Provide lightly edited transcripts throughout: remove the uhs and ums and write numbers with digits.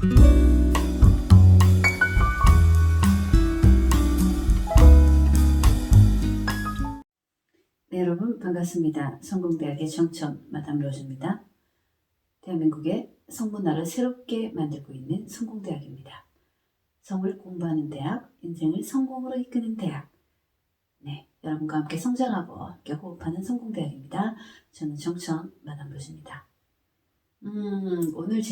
네, 여러분 반갑습니다. 성공대학의 정천 마담 로즈입니다. 대한민국의 성문화를 새롭게 만들고 있는 성공대학입니다. 성을 공부하는 대학, 인생을 성공으로 이끄는 대학. 네, 여러분과 함께 성장하고 함께 호흡하는 성공대학입니다. 저는 정천 마담 로즈입니다. 오늘의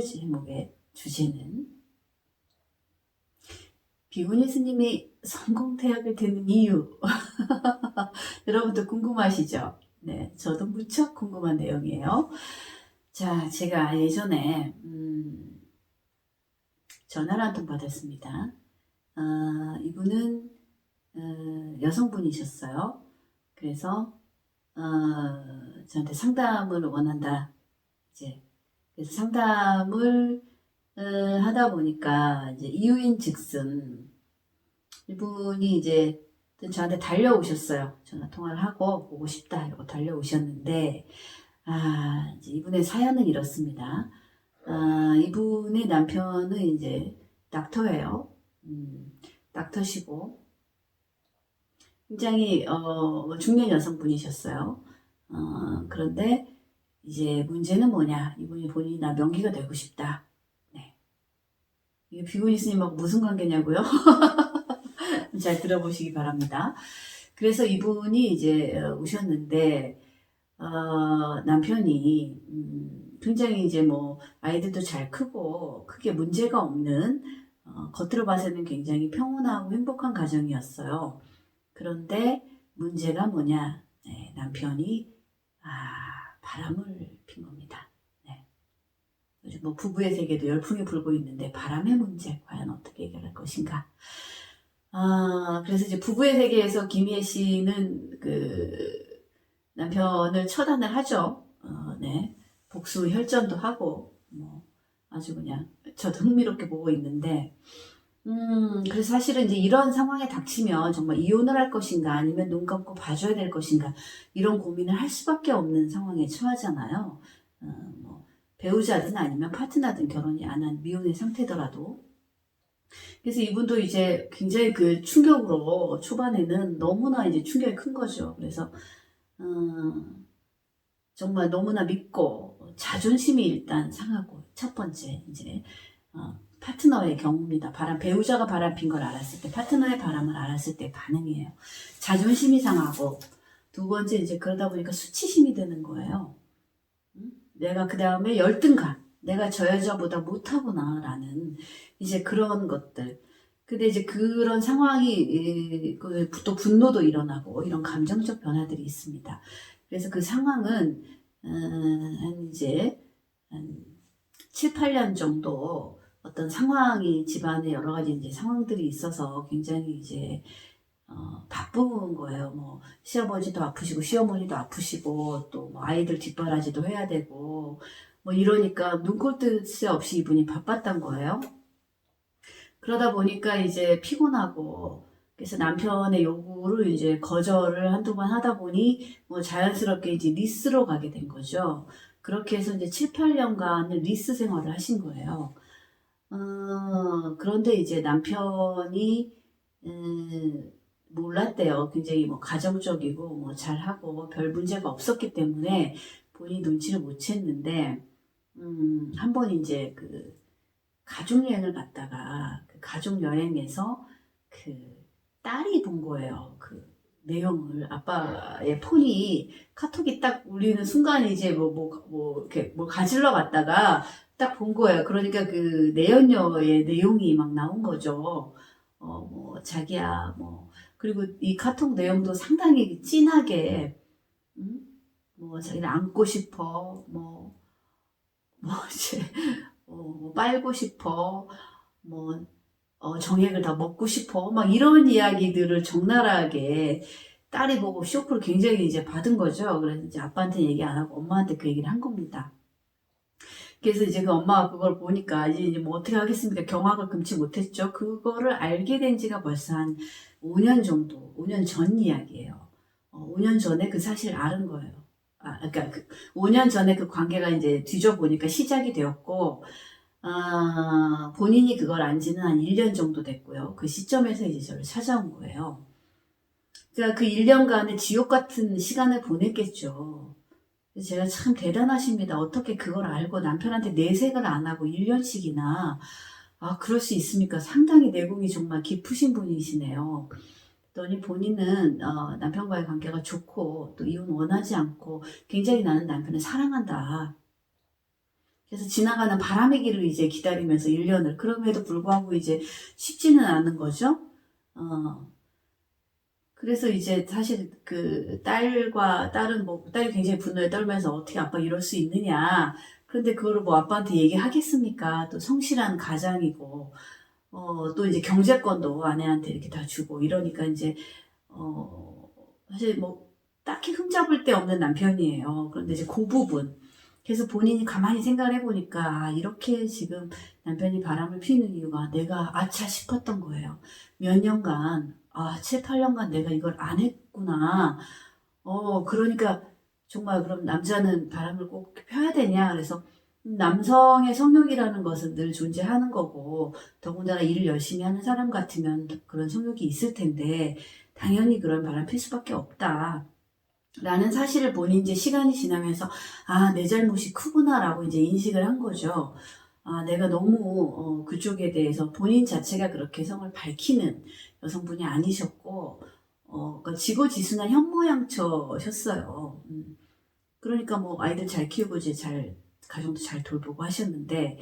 제목의 주제는 비구니 스님이 성공대학을 듣는 이유. 여러분도 궁금하시죠? 네, 저도 무척 궁금한 내용이에요. 자, 제가 예전에 전화를 한 통 받았습니다. 이분은 여성분이셨어요. 그래서 저한테 상담을 원한다. 그래서 상담을 하다 보니까 이제 이유인즉슨 이분이 이제 저한테 달려오셨어요. 전화 통화를 하고 보고 싶다 이러고 달려오셨는데 이제 이분의 사연은 이렇습니다. 이분의 남편은 이제 닥터예요. 닥터시고 굉장히 중년 여성분이셨어요. 그런데 이제 문제는 뭐냐? 이분이 본인이 나 명기가 되고 싶다. 네. 이게 비구니 스님하고 무슨 관계냐고요? 잘 들어보시기 바랍니다. 그래서 이분이 이제 오셨는데 남편이 굉장히 이제 뭐 아이들도 잘 크고 크게 문제가 없는 겉으로 봐서는 굉장히 평온하고 행복한 가정이었어요. 그런데 문제가 뭐냐? 네, 남편이 바람을 핀 겁니다. 네. 요즘 뭐 부부의 세계도 열풍이 불고 있는데 바람의 문제 과연 어떻게 해결할 것인가? 그래서 이제 부부의 세계에서 김희애 씨는 그 남편을 처단을 하죠. 네. 복수 혈전도 하고, 뭐, 아주 그냥, 저도 흥미롭게 보고 있는데, 그래서 사실은 이제 이런 상황에 닥치면 정말 이혼을 할 것인가, 아니면 눈 감고 봐줘야 될 것인가, 이런 고민을 할 수밖에 없는 상황에 처하잖아요. 뭐, 배우자든 아니면 파트너든 결혼이 안 한 미혼의 상태더라도. 그래서 이분도 이제 굉장히 그 충격으로 초반에는 너무나 이제 충격이 큰 거죠. 그래서, 정말 너무나 믿고 자존심이 일단 상하고 첫 번째 이제 파트너의 경우입니다. 배우자가 바람핀 걸 알았을 때 파트너의 바람을 알았을 때 반응이에요. 자존심이 상하고 두 번째 이제 그러다 보니까 수치심이 드는 거예요. 내가 그 다음에 열등감, 내가 저 여자보다 못하구나 라는 이제 그런 것들. 근데 이제 그런 상황이 또 분노도 일어나고 이런 감정적 변화들이 있습니다. 그래서 그 상황은 한 7, 8년 정도 어떤 상황이 집안에 여러 가지 이제 상황들이 있어서 굉장히 이제 바쁜 거예요. 뭐 시아버지도 아프시고 시어머니도 아프시고 또 뭐 아이들 뒷바라지도 해야 되고 뭐 이러니까 눈꼴 뜰 없이 이분이 바빴단 거예요. 그러다 보니까 이제 피곤하고 그래서 남편의 요구를 이제 거절을 한두 번 하다 보니 뭐 자연스럽게 이제 리스로 가게 된 거죠. 그렇게 해서 이제 7, 8년간 리스 생활을 하신 거예요. 그런데 이제 남편이 몰랐대요. 굉장히 뭐 가정적이고 뭐 잘하고 별 문제가 없었기 때문에 본인이 눈치를 못 챘는데 한 번 이제 그 가족여행을 갔다가 그 가족여행에서 그 딸이 본 거예요. 그 내용을 아빠의 폰이 카톡이 딱 울리는 순간 이제 이렇게 뭐 가지러 갔다가 딱 본 거예요. 그러니까 그 내연녀의 내용이 막 나온 거죠. 뭐 자기야 뭐 그리고 이 카톡 내용도 상당히 진하게 뭐 자기를 안고 싶어 이제 뭐 빨고 싶어 뭐 정액을 다 먹고 싶어 막 이런 이야기들을 적나라하게 딸이 보고 쇼크를 굉장히 이제 받은 거죠. 그래서 이제 아빠한테 얘기 안 하고 엄마한테 그 얘기를 한 겁니다. 그래서 이제 그 엄마가 그걸 보니까 이제 뭐 어떻게 하겠습니까? 경악을 금치 못했죠. 그거를 알게 된 지가 벌써 한 5년 정도, 5년 전 이야기예요. 5년 전에 그 사실을 알은 거예요. 그러니까 5년 전에 그 관계가 이제 뒤져보니까 시작이 되었고, 본인이 그걸 안 지는 한 1년 정도 됐고요. 그 시점에서 이제 저를 찾아온 거예요. 그러니까 그 1년간의 지옥 같은 시간을 보냈겠죠. 그래서 제가 참 대단하십니다. 어떻게 그걸 알고 남편한테 내색을 안 하고 1년씩이나, 그럴 수 있습니까? 상당히 내공이 정말 깊으신 분이시네요. 그랬더니 본인은 남편과의 관계가 좋고 또 이혼 원하지 않고 굉장히 나는 남편을 사랑한다. 그래서 지나가는 바람의 길을 이제 기다리면서 1년을, 그럼에도 불구하고 이제 쉽지는 않은 거죠. 그래서 이제 사실 그 딸이 굉장히 분노에 떨면서 어떻게 아빠 이럴 수 있느냐. 그런데 그거를 뭐 아빠한테 얘기하겠습니까? 또 성실한 가장이고, 또 이제 경제권도 아내한테 이렇게 다 주고 이러니까 이제, 사실 뭐 딱히 흠잡을 데 없는 남편이에요. 그런데 이제 그 부분. 그래서 본인이 가만히 생각을 해보니까 이렇게 지금 남편이 바람을 피는 이유가 내가 아차 싶었던 거예요. 몇 년간, 7, 8년간 내가 이걸 안 했구나. 그러니까 정말 그럼 남자는 바람을 꼭 펴야 되냐. 그래서 남성의 성욕이라는 것은 늘 존재하는 거고, 더군다나 일을 열심히 하는 사람 같으면 그런 성욕이 있을 텐데, 당연히 그런 바람 필 수밖에 없다. 라는 사실을 본인 이제 시간이 지나면서, 내 잘못이 크구나라고 이제 인식을 한 거죠. 내가 너무, 그쪽에 대해서 본인 자체가 그렇게 성을 밝히는 여성분이 아니셨고, 그러니까 지고지순한 현모양처셨어요. 그러니까 뭐 아이들 잘 키우고 이제 가정도 잘 돌보고 하셨는데,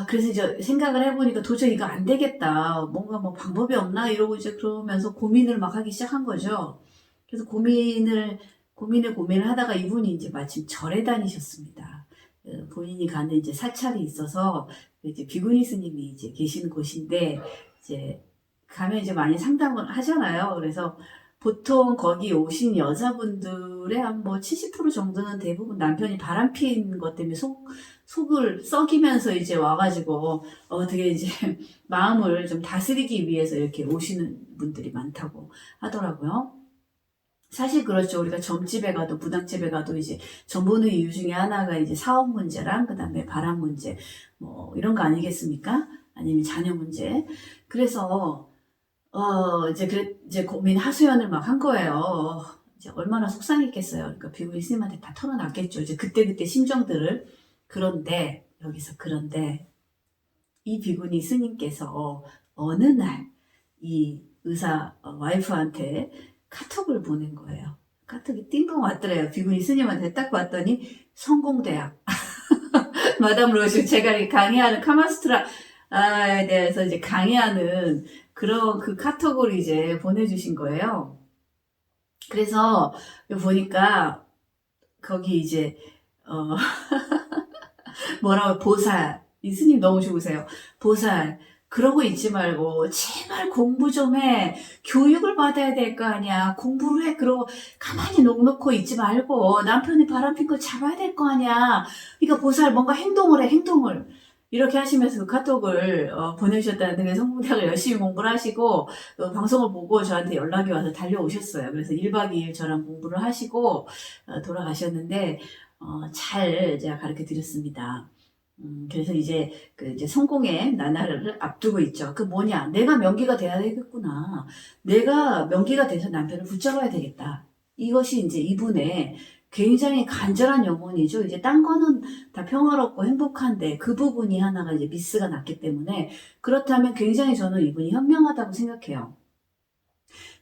그래서 이제 생각을 해보니까 도저히 이거 안 되겠다. 뭔가 뭐 방법이 없나? 이러고 이제 그러면서 고민을 막 하기 시작한 거죠. 그래서 고민을 하다가 이분이 이제 마침 절에 다니셨습니다. 본인이 가는 이제 사찰이 있어서 이제 비구니 스님이 이제 계시는 곳인데, 이제 가면 이제 많이 상담을 하잖아요. 그래서 보통 거기 오신 여자분들의 한 뭐 70% 정도는 대부분 남편이 바람핀 것 때문에 속을 썩이면서 이제 와가지고 되게 이제 마음을 좀 다스리기 위해서 이렇게 오시는 분들이 많다고 하더라고요. 사실 그렇죠. 우리가 점집에 가도 부당집에 가도 이제 점 보는 이유 중에 하나가 이제 사업 문제랑 그다음에 바람 문제 뭐 이런 거 아니겠습니까? 아니면 자녀 문제. 그래서 이제 고민 하소연을 막 한 거예요. 이제 얼마나 속상했겠어요. 그러니까 비구니 스님한테 다 털어놨겠죠. 이제 그때 심정들을. 그런데 이 비구니 스님께서 어느 날 이 의사 와이프한테 카톡을 보낸 거예요. 카톡이 띵동 왔더래요. 비구니 스님한테 딱 왔더니 성공대학 마담 로즈, 제가 강의하는 카마스트라에 대해서 이제 강의하는 그런 그 카톡을 이제 보내주신 거예요. 그래서 보니까 거기 이제 뭐라고 보살, 이 스님 너무 좋으세요. 보살, 그러고 있지 말고 제발 공부 좀 해. 교육을 받아야 될 거 아니야. 공부를 해. 그러고 가만히 넋놓고 있지 말고 남편이 바람핀 거 잡아야 될 거 아니야. 그러니까 보살 뭔가 행동을 해. 행동을. 이렇게 하시면서 그 카톡을 보내주셨다는데, 그래서 성공대학을 열심히 공부를 하시고 방송을 보고 저한테 연락이 와서 달려오셨어요. 그래서 1박 2일 저랑 공부를 하시고 돌아가셨는데 잘 제가 가르쳐 드렸습니다. 그래서 이제 이제 성공의 나날을 앞두고 있죠. 그 뭐냐? 내가 명기가 돼야 되겠구나. 내가 명기가 돼서 남편을 붙잡아야 되겠다. 이것이 이제 이분의 굉장히 간절한 영혼이죠. 이제 딴 거는 다 평화롭고 행복한데 그 부분이 하나가 이제 미스가 났기 때문에, 그렇다면 굉장히 저는 이분이 현명하다고 생각해요.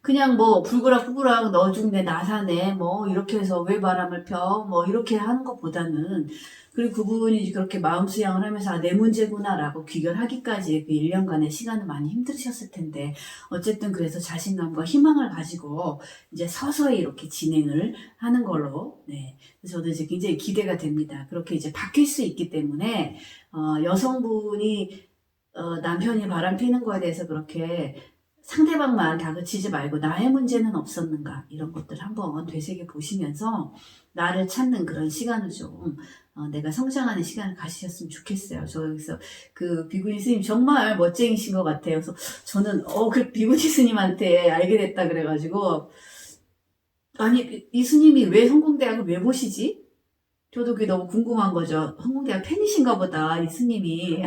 그냥 뭐 불그락 너 죽네 나 사네 뭐 이렇게 해서 왜 바람을 펴 뭐 이렇게 하는 것보다는, 그리고 그분이 그렇게 마음 수양을 하면서 내 문제구나 라고 귀결하기까지 그 1년간의 시간을 많이 힘드셨을 텐데, 어쨌든 그래서 자신감과 희망을 가지고 이제 서서히 이렇게 진행을 하는 걸로, 네. 저도 이제 굉장히 기대가 됩니다. 그렇게 이제 바뀔 수 있기 때문에, 여성분이 남편이 바람 피는 거에 대해서 그렇게 상대방만 다그치지 말고 나의 문제는 없었는가, 이런 것들 한번 되새겨 보시면서 나를 찾는 그런 시간을 좀 내가 성장하는 시간을 가지셨으면 좋겠어요. 저 여기서 그 비구니 스님 정말 멋쟁이신 것 같아요. 그래서 저는 그 비구니 스님한테 알게 됐다 그래가지고, 아니 이 스님이 왜 성공대학을 왜 보시지? 저도 그게 너무 궁금한 거죠. 성공대학 팬이신가 보다, 이 스님이.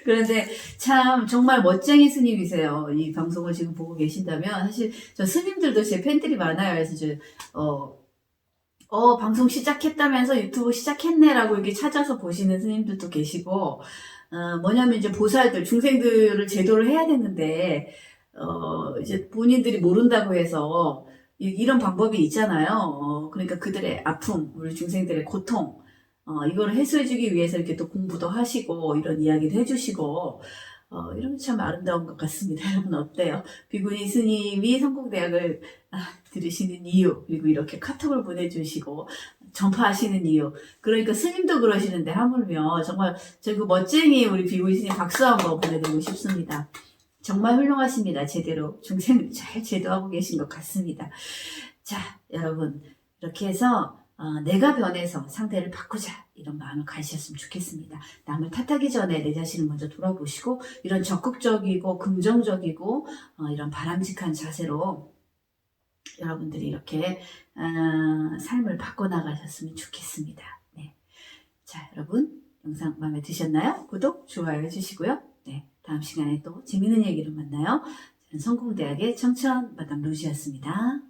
그런데 참 정말 멋쟁이 스님이세요. 이 방송을 지금 보고 계신다면 사실 저 스님들도 제 팬들이 많아요. 그래서 방송 시작했다면서 유튜브 시작했네라고 이렇게 찾아서 보시는 스님들도 계시고, 뭐냐면 이제 보살들, 중생들을 제도를 해야 되는데, 이제 본인들이 모른다고 해서, 이런 방법이 있잖아요. 그러니까 그들의 아픔, 우리 중생들의 고통, 이거를 해소해주기 위해서 이렇게 또 공부도 하시고, 이런 이야기도 해주시고, 이런 게 참 아름다운 것 같습니다. 여러분 어때요? 비구니 스님이 성공대학을 들으시는 이유, 그리고 이렇게 카톡을 보내주시고, 전파하시는 이유. 그러니까 스님도 그러시는데, 하물며, 정말, 저 그 멋쟁이 우리 비구니 스님 박수 한번 보내드리고 싶습니다. 정말 훌륭하십니다. 제대로 중생을 잘 제도하고 계신 것 같습니다. 자, 여러분 이렇게 해서 내가 변해서 상태를 바꾸자 이런 마음을 가지셨으면 좋겠습니다. 남을 탓하기 전에 내 자신을 먼저 돌아보시고 이런 적극적이고 긍정적이고 이런 바람직한 자세로 여러분들이 이렇게 삶을 바꿔나가셨으면 좋겠습니다. 네. 자, 여러분 영상 마음에 드셨나요? 구독, 좋아요 해주시고요. 네, 다음 시간에 또 재밌는 얘기로 만나요. 저는 성공대학의 청천 마담 로지였습니다.